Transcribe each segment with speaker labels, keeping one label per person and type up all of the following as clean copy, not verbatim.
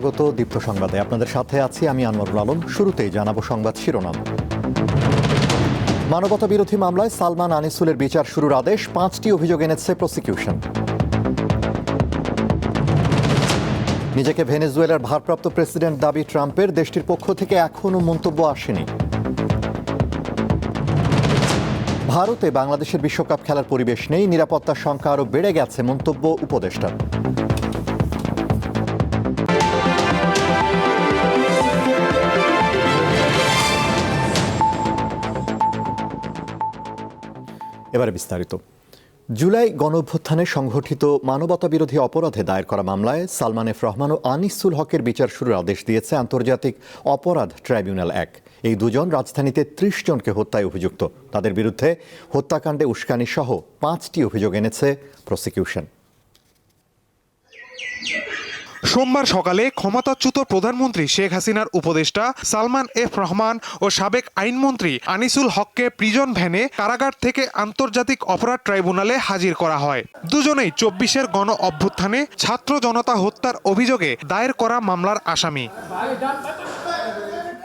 Speaker 1: স্বাগত দীপ্ত সংবাদে। আপনাদের সাথে আছি আমি আনোয়ারুল আলম। শুরুতেই জানাবো সংবাদ শিরোনাম। মানবতা বিরোধী মামলায় সালমান আনিসুলের বিচার শুরুর আদেশ, 5টি অভিযোগ এনেছে প্রসিকিউশন। নিজেকে ভেনেজুয়েলার ভারপ্রাপ্ত প্রেসিডেন্ট দাবি ট্রাম্পের, দেশটির পক্ষ থেকে এখনও মন্তব্য আসেনি। ভারতে বাংলাদেশের বিশ্বকাপ খেলার পরিবেশ নেই, নিরাপত্তার সংখ্যা আরও বেড়ে গেছে মন্তব্য উপদেষ্টার। এবারে বিস্তারিত। জুলাই গণঅভ্যুত্থানে সংঘটিত মানবতা বিরোধী অপরাধে দায়ের করা মামলায় সালমান এফ রহমান ও আনিসুল হকের বিচার শুরুর আদেশ দিয়েছে আন্তর্জাতিক অপরাধ ট্রাইব্যুনাল 1। এই দুজন রাজধানীতে 30 জনকে হত্যায় অভিযুক্ত। তাদের বিরুদ্ধে হত্যাকাণ্ডে উস্কানি সহ 5টি অভিযোগ এনেছে প্রসিকিউশন।
Speaker 2: সোমবার সকালে ক্ষমতাচ্যুত প্রধানমন্ত্রী শেখ হাসিনার উপদেষ্টা সালমান এফ রহমান ও সাবেক আইনমন্ত্রী আনিসুল হককে প্রিজন ভ্যানে কারাগার থেকে আন্তর্জাতিক অপরাধ ট্রাইব্যুনালে হাজির করা হয়। দুজনেই 24-এর গণ অভ্যুত্থানে ছাত্র জনতা হত্যার অভিযোগে দায়ের করা মামলার আসামি।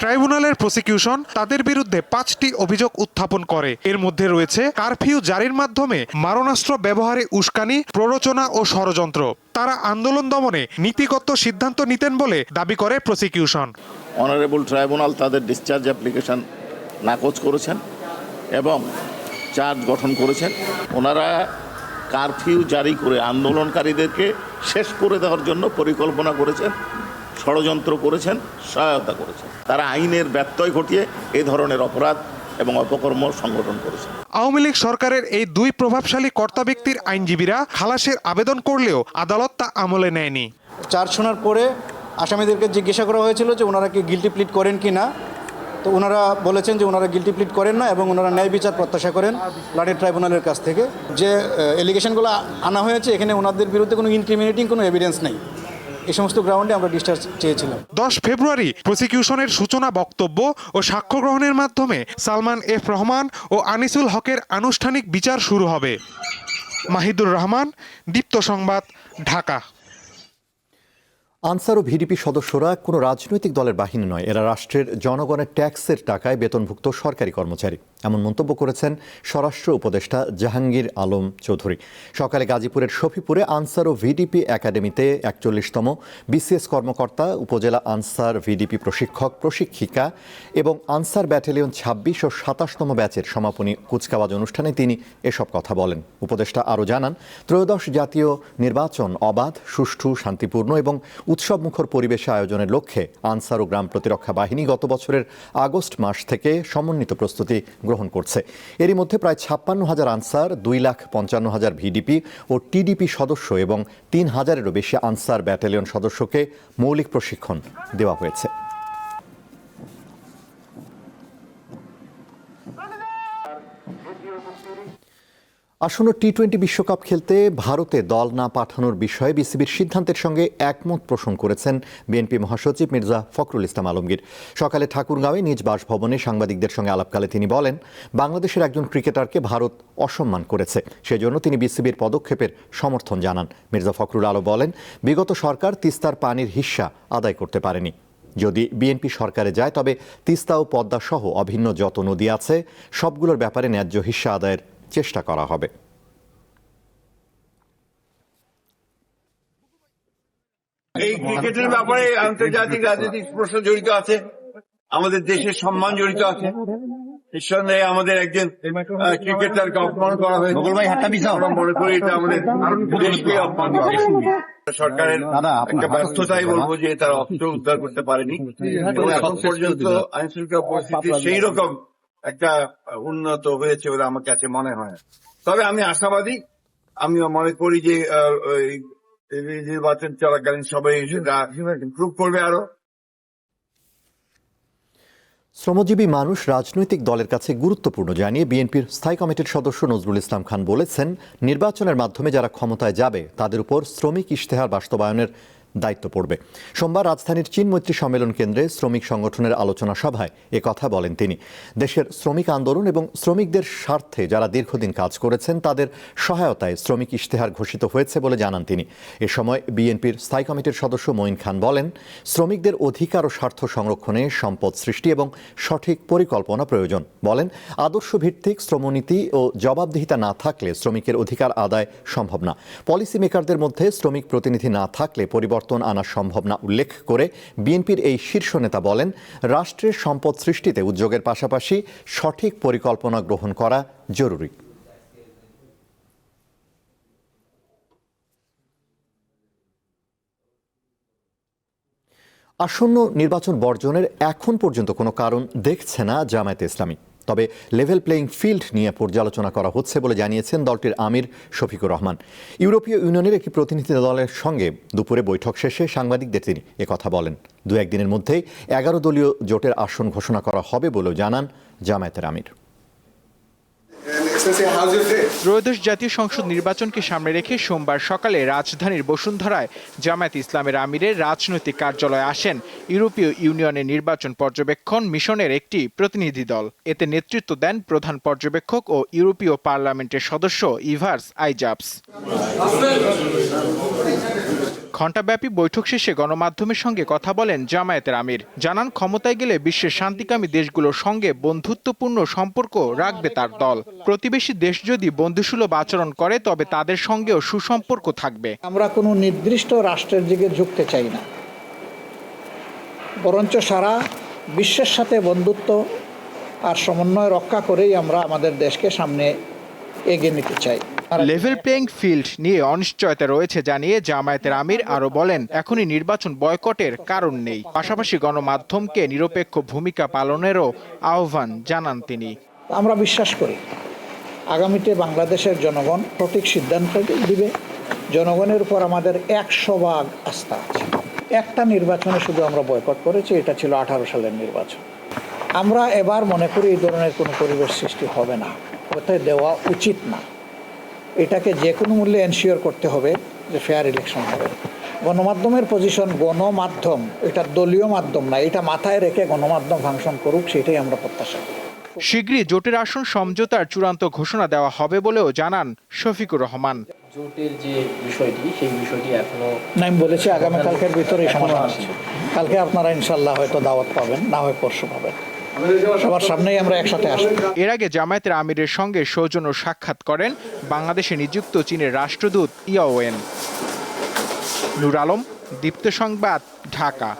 Speaker 2: ট্রাইব্যুনালের প্রসিকিউশন তাদের বিরুদ্ধে 5টি অভিযোগ উত্থাপন করে। এর মধ্যে রয়েছে কারফিউ জারির মাধ্যমে মারণাস্ত্র ব্যবহারে উস্কানি, প্ররোচনা ও ষড়যন্ত্র। তারা আন্দোলন দমনে নীতিগত সিদ্ধান্ত নিতেন বলে দাবি করে প্রসিকিউশন।
Speaker 3: অনারেবল ট্রাইব্যুনাল তাদের ডিসচার্জ অ্যাপ্লিকেশন নাকচ করেছেন এবং চার্জ গঠন করেছেন। ওনারা কারফিউ জারি করে আন্দোলনকারীদেরকে শেষ করে দেওয়ার জন্য পরিকল্পনা করেছেন, ষড়যন্ত্র করেছেন, সহায়তা করেছেন। তারা আইনের ব্যত্যয় ঘটিয়ে এই ধরনের অপরাধ এবং অপকর্ম সংগঠন করেছে।
Speaker 2: আওয়ামী লীগ সরকারের এই দুই প্রভাবশালী কর্তা ব্যক্তির আইনজীবীরা খালাসের আবেদন করলেও আদালত তা আমলে নেয়নি।
Speaker 4: চার্জ শোনার পরে আসামিদেরকে জিজ্ঞাসা করা হয়েছিল যে ওনারা কি গিল্টি প্লিড করেন কি না। তো ওনারা বলেছেন যে ওনারা গিল্টি প্লিড করেন না এবং ওনারা ন্যায় বিচার প্রত্যাশা করেন লাঠি ট্রাইব্যুনালের কাছ থেকে। যে এলিগেশনগুলো আনা হয়েছে এখানে ওনাদের বিরুদ্ধে কোনো ইনক্রিমিনেটিং কোনো এভিডেন্স নেই। এই সমস্ত গ্রাউন্ডে আমরা ডিসচার্জ চেয়েছিলাম। 10
Speaker 2: ফেব্রুয়ারি প্রসিকিউশনের সূচনা বক্তব্য ও সাক্ষ্য গ্রহণের মাধ্যমে সালমান এফ রহমান ও আনিসুল হকের আনুষ্ঠানিক বিচার শুরু হবে। মাহিদুর রহমান, দীপ্ত সংবাদ, ঢাকা।
Speaker 1: আনসার ও ভিডিপি সদস্যরা কোনো রাজনৈতিক দলের বাহিনী নয়, এরা রাষ্ট্রের জনগণের ট্যাক্সের টাকায় বেতনভুক্ত সরকারি কর্মচারী, এমন মন্তব্য করেছেন স্বরাষ্ট্র উপদেষ্টা জাহাঙ্গীর আলম চৌধুরী। সকালে গাজীপুরের শফিপুরে আনসার ও ভিডিপি একাডেমিতে 41তম বিসিএস কর্মকর্তা, উপজেলা আনসার ভিডিপি প্রশিক্ষক প্রশিক্ষিকা এবং আনসার ব্যাটালিয়ন 26 ও 27তম ব্যাচের সমাপনী কুচকাওয়াজ অনুষ্ঠানে তিনি এসব কথা বলেন। উপদেষ্টা আরও জানান, ত্রয়োদশ জাতীয় নির্বাচন অবাধ, সুষ্ঠু, শান্তিপূর্ণ এবং উৎসবমুখর পরিবেশে আয়োজনের লক্ষ্যে আনসার ও গ্রাম প্রতিরক্ষা বাহিনী গত বছরের আগস্ট মাস থেকে সমন্বিত প্রস্তুতি গ্রহণ করছে। এরই মধ্যে প্রায় 56,000 আনসার, 2,55,000 ভিডিপি ও টিডিপি সদস্য এবং 3,000-এরও বেশি আনসার ব্যাটালিয়ন সদস্যকে মৌলিক প্রশিক্ষণ দেওয়া হয়েছে। আসন্ন টি-20 বিশ্বকাপ খেলতে ভারতে দল না পাঠানোর বিষয়ে বিসিবির সিদ্ধান্তের সঙ্গে একমত পোষণ করেছেন বিএনপি মহাসচিব মির্জা ফখরুল ইসলাম আলমগীর। সকালে ঠাকুরগাঁওয়ে নিজ বাসভবনে সাংবাদিকদের সঙ্গে আলাপকালে তিনি বলেন, বাংলাদেশের একজন ক্রিকেটারকে ভারত অসম্মান করেছে, সেজন্য তিনি বিসিবির পদক্ষেপের সমর্থন জানান। মির্জা ফখরুল আরও বলেন, বিগত সরকার তিস্তার পানির হিস্যা আদায় করতে পারেনি। যদি বিএনপি সরকারে যায় তবে তিস্তা ও পদ্মা সহ অভিন্ন যত নদী আছে সবগুলোর ব্যাপারে ন্যায্য হিস্যা আদায়ের চেষ্টা করা হবে।
Speaker 5: এই ক্রিকেটের ব্যাপারে আন্তর্জাতিক রাজনৈতিক প্রশ্ন জড়িত আছে, আমাদের দেশের সম্মান জড়িত আছে। নিঃসন্দেহে আমাদের একজন ক্রিকেটারকে অপমান করা হয়েছে, আমরা মনে করি এটা আমাদের দেশকে অপমান করা। সরকারের একটা ব্যর্থতাই বলবো যে তারা অস্ত্র উদ্ধার করতে পারেনি এবং এখন পর্যন্ত আইনশৃঙ্খলা পরিস্থিতি সেই রকম একটা উন্নত হয়েছে বলে আমার কাছে মনে হয়। তবে আমি আশাবাদী, আমি মনে করি যে নির্বাচন চলাকালীন সবাই সেটা ইমপ্রুভ করবে আরো।
Speaker 1: শ্রমজীবী মানুষ রাজনৈতিক দলের কাছে গুরুত্বপূর্ণ জানিয়ে বিএনপির স্থায়ী কমিটির সদস্য নজরুল ইসলাম খান বলেছেন, নির্বাচনের মাধ্যমে যারা ক্ষমতায় যাবে তাদের উপর শ্রমিক ইশতেহার বাস্তবায়নের দায়িত্ব পড়বে। সোমবার রাজধানীর চীন মৈত্রী সম্মেলন কেন্দ্রে শ্রমিক সংগঠনের আলোচনা সভায় কথা বলেন তিনি। দেশের শ্রমিক আন্দোলন এবং শ্রমিকদের স্বার্থে যারা দীর্ঘদিন কাজ করেছেন তাদের সহায়তায় শ্রমিক ইশতেহার ঘোষিত হয়েছে বলে জানান তিনি। এ সময় বিএনপির স্থায়ী কমিটির সদস্য মঈন খান বলেন, শ্রমিকদের অধিকার ও স্বার্থ সংরক্ষণে সম্পদ সৃষ্টি এবং সঠিক পরিকল্পনা প্রয়োজন। বলেন, আদর্শ ভিত্তিক শ্রমনীতি ও জবাবদিহিতা না থাকলে শ্রমিকের অধিকার আদায় সম্ভব না। পলিসি মেকারদের মধ্যে শ্রমিক প্রতিনিধি না থাকলে পরিবর্তন আনা সম্ভব না। উল্লেখ করে বিএনপির এই শীর্ষ নেতা বলেন, রাষ্ট্রের সম্পদ সৃষ্টিতে উদ্যোগের পাশাপাশি সঠিক পরিকল্পনা গ্রহণ করা জরুরি। আসন্ন নির্বাচন বর্জনের এখন পর্যন্ত কোনো কারণ দেখছে না জামায়াতে ইসলামী। তবে লেভেল প্লেইং ফিল্ড নিয়ে পর্যালোচনা করা হচ্ছে বলে জানিয়েছেন দলটির আমির শফিকুর রহমান। ইউরোপীয় ইউনিয়নের একটি প্রতিনিধি দলের সঙ্গে দুপুরে বৈঠক শেষে সাংবাদিকদের তিনি একথা বলেন। 2-1 দিনের মধ্যেই 11 দলীয় জোটের আসন ঘোষণা করা হবে বলেও জানান জামায়াতের আমির।
Speaker 6: ত্রয়োদশ জাতীয় সংসদ নির্বাচনকে সামনে রেখে সোমবার সকালে রাজধানীর বসুন্ধরায় জামায়াতে ইসলামের আমিরের রাজনৈতিক কার্যালয়ে আসেন ইউরোপীয় ইউনিয়নের নির্বাচন পর্যবেক্ষণ মিশনের একটি প্রতিনিধি দল। এতে নেতৃত্ব দেন প্রধান পর্যবেক্ষক ও ইউরোপীয় পার্লামেন্টের সদস্য ইভার্স আইজাপস। ঘণ্টাব্যাপী বৈঠক শেষে গণমাধ্যমের সঙ্গে কথা বলেন জামায়াতের আমির। জানান, ক্ষমতায় গেলে বিশ্বের শান্তিকামী দেশগুলোর সঙ্গে বন্ধুত্বপূর্ণ সম্পর্ক রাখবে তার দল। প্রতিবেশী দেশ যদি বন্ধুসুলভ আচরণ করে তবে তাদের সঙ্গেও সুসম্পর্ক থাকবে।
Speaker 7: আমরা কোনো নির্দিষ্ট রাষ্ট্রের দিকে ঝুঁকতে চাই না, বরঞ্চ সারা বিশ্বের সাথে বন্ধুত্ব আর সমন্বয় রক্ষা করেই আমরা আমাদের দেশকে সামনে এগিয়ে নিতে চাই।
Speaker 6: লেভেল প্লেইং ফিল্ড নিয়ে অনিশ্চয়তা রয়েছে জানিয়ে জামায়াতের আমির আরো বলেন, এখনই নির্বাচন বয়কটের কারণ নেই। পাশাপাশি গণমাধ্যমকে নিরপেক্ষ ভূমিকা পালনেরও আহ্বান জানান তিনি।
Speaker 7: আমরা বিশ্বাস করি আগামীতে বাংলাদেশের জনগণ সঠিক সিদ্ধান্ত দিবে। জনগণের উপর আমাদের 100% আস্থা আছে। একটা নির্বাচনে শুধু আমরা বয়কট করেছি, এটা ছিল 18 সালের নির্বাচন। আমরা এবার মনে করি এই ধরনের কোনো পরিবেশ সৃষ্টি হবে না, কোথায় দেওয়া উচিত না। এটাকে যে কোনো মূল্যে এনশিওর করতে হবে যে ফেয়ার ইলেকশন হবে। গণমাধ্যমের পজিশন, গণমাধ্যম এটা দলীয় মাধ্যম না, এটা মাথায় রেখে গণমাধ্যম ফাংশন করুক, সেটাই আমরা প্রত্যাশা করি।
Speaker 6: শীঘ্রই জোটের আসন সমঝোতার চূড়ান্ত ঘোষণা দেওয়া হবে বলেও জানান শফিকুর রহমান।
Speaker 8: জোটের যে বিষয়টি, সেই বিষয়টি এখনো
Speaker 7: আমি বলেছি আগামীকালকের ভিতরে সমাধান আছে। কালকে আপনারা ইনশাল্লাহ হয়তো দাওয়াত পাবেন, না হয় পরশু পাবেন। সবার সামনেই আমরা একসাথে আসব।
Speaker 6: এর আগে জামায়াতের আমিরের সঙ্গে সৌজন্য সাক্ষাৎ করেন বাংলাদেশে নিযুক্ত চীনের রাষ্ট্রদূত ইয়াওয়েন। নূর আলম, দীপ্ত সংবাদ, ঢাকা।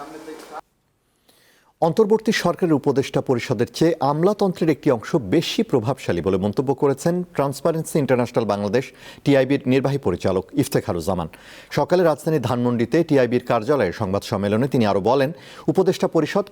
Speaker 1: অন্তর্বর্তী সরকারের উপদেষ্টা পরিষদের চেয়ে আমলাতন্ত্রের একটি অংশ বেশি প্রভাবশালী বলে মন্তব্য করেছেন ট্রান্সপারেন্সি ইন্টারন্যাশনাল বাংলাদেশ টিআইবির নির্বাহী পরিচালক ইফতেখারুজ্জামান। সকালে রাজধানীর ধানমন্ডিতে টিআইবির কার্যালয়ে সংবাদ সম্মেলনে তিনি আরও বলেন, উপদেষ্টা পরিষদ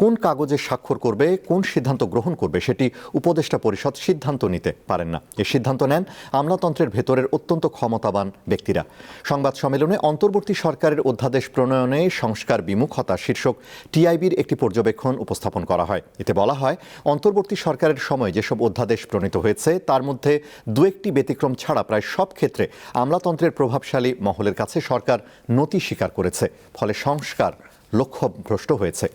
Speaker 1: কোন কাগজে স্বাক্ষর করবে, কোন সিদ্ধান্ত গ্রহণ করবে সেটি উপদেষ্টা পরিষদ সিদ্ধান্ত নিতে পারেন না। এ সিদ্ধান্ত নেন আমলাতন্ত্রের ভেতরের অত্যন্ত ক্ষমতাবান ব্যক্তিরা। সংবাদ সম্মেলনে অন্তর্বর্তী সরকারের অধ্যাদেশ প্রণয়নে সংস্কার বিমুখতা শীর্ষক টিআইবির একটি পর্যবেক্ষণ উপস্থাপন করা হয়। এতে বলা হয়, অন্তর্বর্তী সরকারের সময় যেসব অধ্যাদেশ প্রণীত হয়েছে তার মধ্যে 2-1টি ব্যতিক্রম ছাড়া প্রায় সব ক্ষেত্রে আমলাতন্ত্রের প্রভাবশালী মহলের কাছে সরকার নতি স্বীকার করেছে। ফলে সংস্কার লক্ষ্যভ্রষ্ট হয়েছে।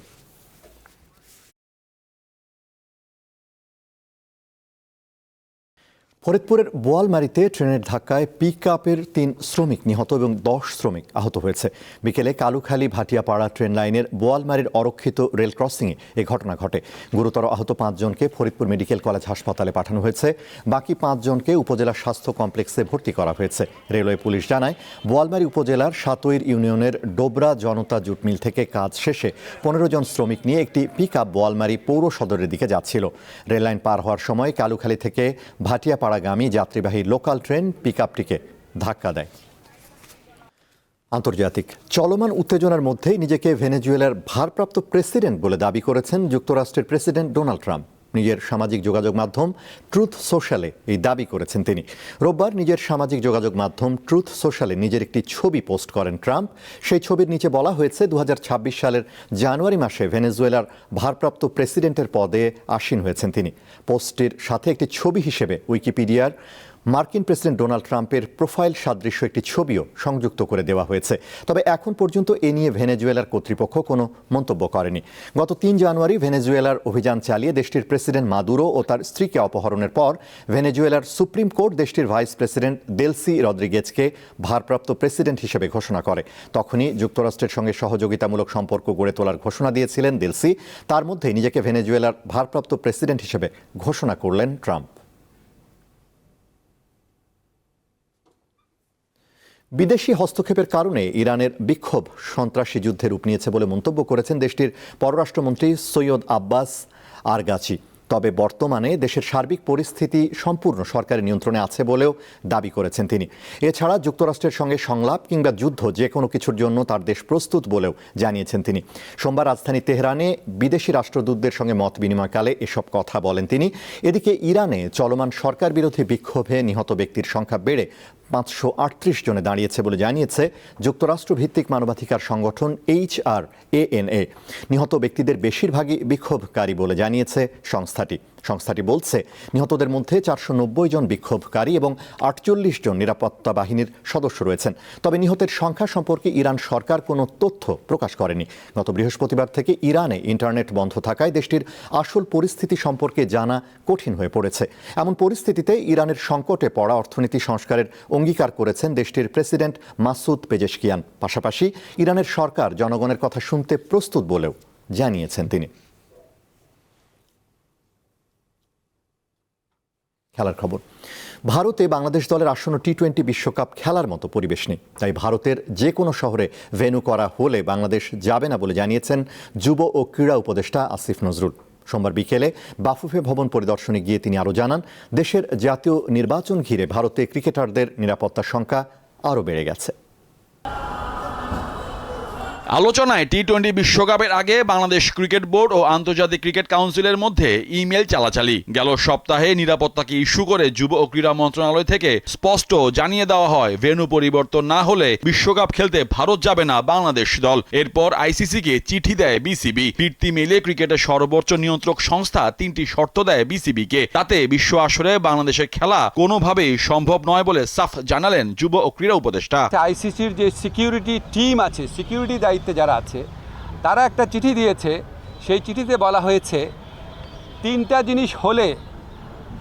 Speaker 1: ফরিদপুরের বোয়ালমারীতে ট্রেনের ধাক্কায় পিকআপের 3 শ্রমিক নিহত এবং 10 শ্রমিক আহত হয়েছে। বিকেলে কালুখালী ভাটিয়াপাড়া ট্রেন লাইনের বোয়ালমারীর অরক্ষিত রেল ক্রসিংয়ে এ ঘটনা ঘটে। গুরুতর আহত 5 জনকে ফরিদপুর মেডিকেল কলেজ হাসপাতালে পাঠানো হয়েছে। বাকি 5 জনকে উপজেলা স্বাস্থ্য কমপ্লেক্সে ভর্তি করা হয়েছে। রেলওয়ে পুলিশ জানায়, বোয়ালমারী উপজেলার সাতইর ইউনিয়নের ডোবরা জনতা জুট মিল থেকে কাজ শেষে 15 জন শ্রমিক নিয়ে একটি পিকআপ বোয়ালমারী পৌর সদরের দিকে যাচ্ছিল। রেললাইন পার হওয়ার সময় কালুখালী থেকে ভাটিয়াপাড়াগামী যাত্রীবাহী লোকাল ট্রেন পিকআপটিকে ধাক্কা দেয়। আন্তর্জাতিক চলমান উত্তেজনার মধ্যেই নিজেকে ভেনেজুয়েলার ভারপ্রাপ্ত প্রেসিডেন্ট বলে দাবি করেছেন যুক্তরাষ্ট্রের প্রেসিডেন্ট ডোনাল্ড ট্রাম্প। নিজের সামাজিক যোগাযোগ মাধ্যম ট্রুথ সোশ্যালে এই দাবি করেছেন তিনি। রোববার নিজের সামাজিক যোগাযোগ মাধ্যম ট্রুথ সোশ্যালে নিজের একটি ছবি পোস্ট করেন ট্রাম্প। সেই ছবির নিচে বলা হয়েছে 2026 সালের জানুয়ারি মাসে ভেনেজুয়েলার ভারপ্রাপ্ত প্রেসিডেন্টের পদে আসীন হয়েছেন তিনি। পোস্টটির সাথে একটি ছবি হিসেবে উইকিপিডিয়ার মার্কিন প্রেসিডেন্ট ডোনাল্ড ট্রাম্পের প্রোফাইল সাদৃশ্য একটি ছবিও সংযুক্ত করে দেওয়া হয়েছে। তবে এখন পর্যন্ত এ নিয়ে ভেনেজুয়েলার কর্তৃপক্ষ কোনো মন্তব্য করেনি। গত ৩ জানুয়ারি ভেনেজুয়েলার অভিযান চালিয়ে দেশটির প্রেসিডেন্ট মাদুরো ও তার স্ত্রীকে অপহরণের পর ভেনেজুয়েলার সুপ্রিম কোর্ট দেশটির ভাইস প্রেসিডেন্ট দেলসি রদ্রিগেজকে ভারপ্রাপ্ত প্রেসিডেন্ট হিসেবে ঘোষণা করে। তখনই যুক্তরাষ্ট্রের সঙ্গে সহযোগিতামূলক সম্পর্ক গড়ে তোলার ঘোষণা দিয়েছিলেন দেলসি। তার মধ্যেই নিজেকে ভেনেজুয়েলার ভারপ্রাপ্ত প্রেসিডেন্ট হিসেবে ঘোষণা করলেন ট্রাম্প। বিদেশি হস্তক্ষেপের কারণে ইরানের বিক্ষোভ সন্ত্রাসী যুদ্ধে রূপ নিয়েছে বলে মন্তব্য করেছেন দেশটির পররাষ্ট্রমন্ত্রী সৈয়দ আব্বাস আরগাচি। তবে বর্তমানে দেশের সার্বিক পরিস্থিতি সম্পূর্ণ সরকারি নিয়ন্ত্রণে আছে বলেও দাবি করেছেন তিনি। এছাড়া যুক্তরাষ্ট্রের সঙ্গে সংলাপ কিংবা যুদ্ধ যে কোনো কিছুর জন্য তার দেশ প্রস্তুত বলেও জানিয়েছেন তিনি। সোমবার রাজধানী তেহরানে বিদেশি রাষ্ট্রদূতদের সঙ্গে মত বিনিময়কালে এসব কথা বলেন তিনি। এদিকে ইরানে চলমান সরকার বিরোধী বিক্ষোভে নিহত ব্যক্তির সংখ্যা বেড়ে 538 জনে দাঁড়িয়েছে বলে জানিয়েছে যুক্তরাষ্ট্র ভিত্তিক মানবাধিকার সংগঠন HRANA। নিহত ব্যক্তিদের বেশিরভাগই বিক্ষোভকারী বলে জানিয়েছে সংস্থাটি বলছে নিহতদের মধ্যে 490 জন বিক্ষোভকারী এবং 48 জন নিরাপত্তা বাহিনীর সদস্য রয়েছেন। তবে নিহতের সংখ্যা সম্পর্কে ইরান সরকার কোনো তথ্য প্রকাশ করেনি। গত বৃহস্পতিবার থেকে ইরানে ইন্টারনেট বন্ধ থাকায় দেশটির আসল পরিস্থিতি সম্পর্কে জানা কঠিন হয়ে পড়েছে। এমন পরিস্থিতিতে ইরানের সংকটে পড়া অর্থনীতি সংস্কারের অঙ্গীকার করেছেন দেশটির প্রেসিডেন্ট মাসুদ পেজেশকিয়ান। পাশাপাশি ইরানের সরকার জনগণের কথা শুনতে প্রস্তুত বলেও জানিয়েছেন তিনি। খেলার খবর। ভারতে বাংলাদেশ দলের আসন্ন টি-20 বিশ্বকাপ খেলার মতো পরিবেশ নেই। তাই ভারতের যে কোনো শহরে ভেন্যু করা হলে বাংলাদেশ যাবে না বলে জানিয়েছেন যুব ও ক্রীড়া উপদেষ্টা আসিফ নজরুল। সোমবার বিকেলে বাফুফে ভবন পরিদর্শনে গিয়ে তিনি আরও জানান, দেশের জাতীয় নির্বাচন ঘিরে ভারতে ক্রিকেটারদের নিরাপত্তার সংখ্যা আরও বেড়ে গেছে।
Speaker 9: আলোচনায় টি-20 বিশ্বকাপের আগে বাংলাদেশ ক্রিকেট বোর্ড ও আন্তর্জাতিক ক্রিকেট কাউন্সিলের মধ্যে ইমেল চালাচালি। গেল সপ্তাহে নিরাপত্তাকে ইস্যু করে যুব ও ক্রীড়া মন্ত্রণালয় থেকে স্পষ্ট জানিয়ে দেওয়া হয় ভেন্যু পরিবর্তন না হলে বিশ্বকাপ খেলতে ভারত যাবে না বাংলাদেশ দল। এরপর আইসিসিকে চিঠি দেয় বিসিবি। ফিরতি মেলে ক্রিকেটের সর্বোচ্চ নিয়ন্ত্রক সংস্থা 3টি শর্ত দেয় বিসিবিকে। তাতে বিশ্ব আসরে বাংলাদেশের খেলা কোনোভাবেই সম্ভব নয় বলে সাফ জানালেন যুব ও ক্রীড়া উপদেষ্টা।
Speaker 10: আইসিসির যে সিকিউরিটি টিম আছে, সিকিউরিটি দায়িত্বে যারা আছে, তারা একটা চিঠি দিয়েছে। সেই চিঠিতে বলা হয়েছে 3টা জিনিস হলে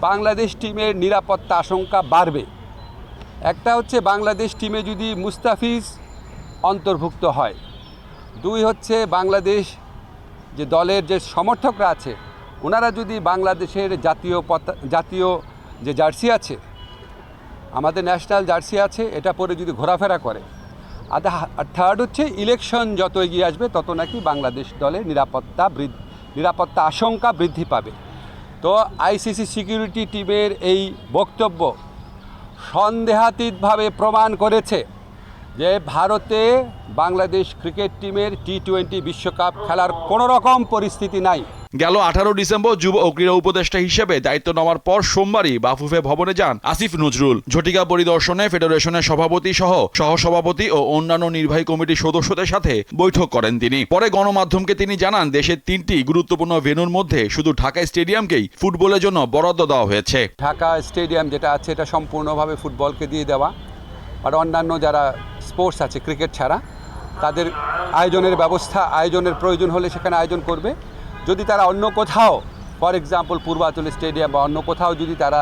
Speaker 10: বাংলাদেশ টিমের নিরাপত্তা আশঙ্কা বাড়বে। একটা হচ্ছে বাংলাদেশ টিমে যদি মুস্তাফিজ অন্তর্ভুক্ত হয়। 2 হচ্ছে বাংলাদেশ যে দলের যে সমর্থকরা আছে ওনারা যদি বাংলাদেশের জাতীয় যে জার্সি আছে, আমাদের ন্যাশনাল জার্সি আছে, এটা পরে যদি ঘোরাফেরা করে। আর 3rd হচ্ছে ইলেকশন যত এগিয়ে আসবে তত নাকি বাংলাদেশ দলের নিরাপত্তা আশঙ্কা বৃদ্ধি পাবে। তো আইসিসি সিকিউরিটি টিমের এই বক্তব্য সন্দেহাতীতভাবে প্রমাণ করেছে যে ভারতে বাংলাদেশ ক্রিকেট টিমের টি-20 বিশ্বকাপ খেলার কোনো রকম পরিস্থিতি নাই।
Speaker 9: গেল 18 ডিসেম্বর যুব ও ক্রীড়া উপদেষ্টা হিসেবে দায়িত্ব নেওয়ার পর সোমবারই বাফুফে ভবনে যান আসিফ নজরুল। ঝটিকা পরিদর্শনে ফেডারেশনের সভাপতি সহ সহসভাপতি ও অন্যান্য নির্বাহী কমিটির সদস্যদের সাথে বৈঠক করেন তিনি। পরে গণমাধ্যমকে তিনি জানান, দেশের 3টি গুরুত্বপূর্ণ ভেন্যুর মধ্যে শুধু ঢাকা স্টেডিয়ামকেই ফুটবলের জন্য বরাদ্দ দেওয়া হয়েছে।
Speaker 10: ঢাকা স্টেডিয়াম যেটা আছে এটা সম্পূর্ণভাবে ফুটবলকে দিয়ে দেওয়া, আর অন্যান্য যারা স্পোর্টস আছে ক্রিকেট ছাড়া তাদের আয়োজনের প্রয়োজন হলে সেখানে আয়োজন করবে। যদি তারা অন্য কোথাও, ফর এক্সাম্পল পূর্বাঞ্চল স্টেডিয়াম বা অন্য কোথাও যদি তারা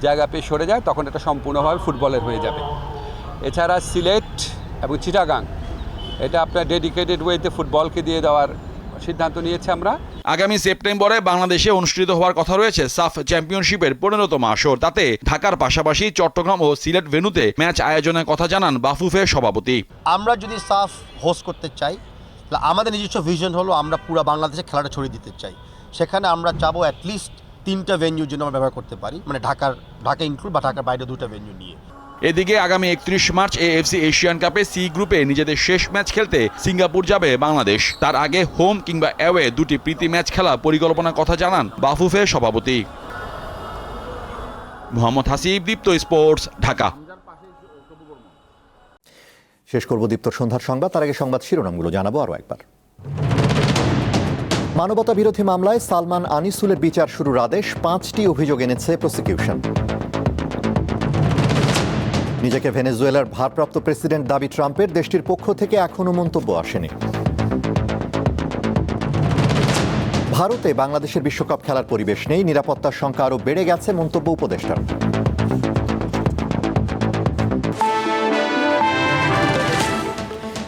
Speaker 10: জায়গা পেয়ে সরে যায় তখন এটা সম্পূর্ণভাবে ফুটবলের হয়ে যাবে। এছাড়া সিলেট এবং চিটাগাং এটা আপনার ডেডিকেটেড ওয়েতে ফুটবলকে দিয়ে দেওয়ার সিদ্ধান্ত নিয়েছে আমরা।
Speaker 9: আগামী সেপ্টেম্বরে বাংলাদেশে অনুষ্ঠিত হওয়ার কথা রয়েছে সাফ চ্যাম্পিয়নশিপের 15তম আসর। তাতে ঢাকার পাশাপাশি চট্টগ্রাম ও সিলেট ভেন্যুতে ম্যাচ আয়োজনের কথা জানান বাফুফে সভাপতি।
Speaker 11: আমরা যদি সাফ হোস্ট করতে চাই, আমাদের নিজস্ব ভিশন হলো আমরা পুরো বাংলাদেশে খেলাটা ছড়িয়ে দিতে চাই। সেখানে আমরা চাবো অ্যাটলিস্ট 3টা ভেন্যুর জন্য আমরা ব্যবহার করতে পারি, মানে ঢাকা ইনক্লুড বা ঢাকার বাইরে 2টা ভেন্যু নিয়ে।
Speaker 9: এদিকে আগামী 31 মার্চ এএফসি এশিয়ান কাপে সি গ্রুপে নিজেদের শেষ ম্যাচ খেলতে সিঙ্গাপুর যাবে বাংলাদেশ। তার আগে হোম কিংবা অ্যাওয়ে 2টি প্রীতি ম্যাচ খেলা পরিকল্পনার কথা জানান বাফুফে সভাপতি। মোহাম্মদ হাসিব, দীপ্ত স্পোর্টস, ঢাকা।
Speaker 1: শেষ করব দীপ্ত সন্ধ্যার সংবাদ। তার আগে সংবাদ শিরোনামগুলো জানাবো আরও একবার। মানবতা বিরোধী মামলায় সালমান আনিসুলের বিচার শুরুর আদেশ, 5টি অভিযোগ এনেছে প্রসিকিউশন। নিজেকে ভেনেজুয়েলার ভারপ্রাপ্ত প্রেসিডেন্ট দাবি ট্রাম্পের, দেশটির পক্ষ থেকে এখনও মন্তব্য আসেনি। ভারতে বাংলাদেশের বিশ্বকাপ খেলার পরিবেশ নেই, নিরাপত্তার সংখ্যা আরও বেড়ে গেছে, মন্তব্য উপদেষ্টার।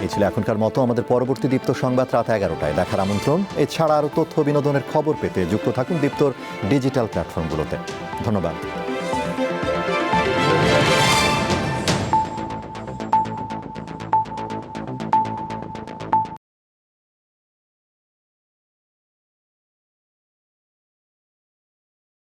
Speaker 1: এই ছিল এখনকার মতো। আমাদের পরবর্তী দীপ্ত সংবাদ রাত 11টায় দেখার আমন্ত্রণ। এছাড়া আরও তথ্য বিনোদনের খবর পেতে যুক্ত থাকুন দীপ্তর ডিজিটাল প্ল্যাটফর্মগুলোতে। ধন্যবাদ।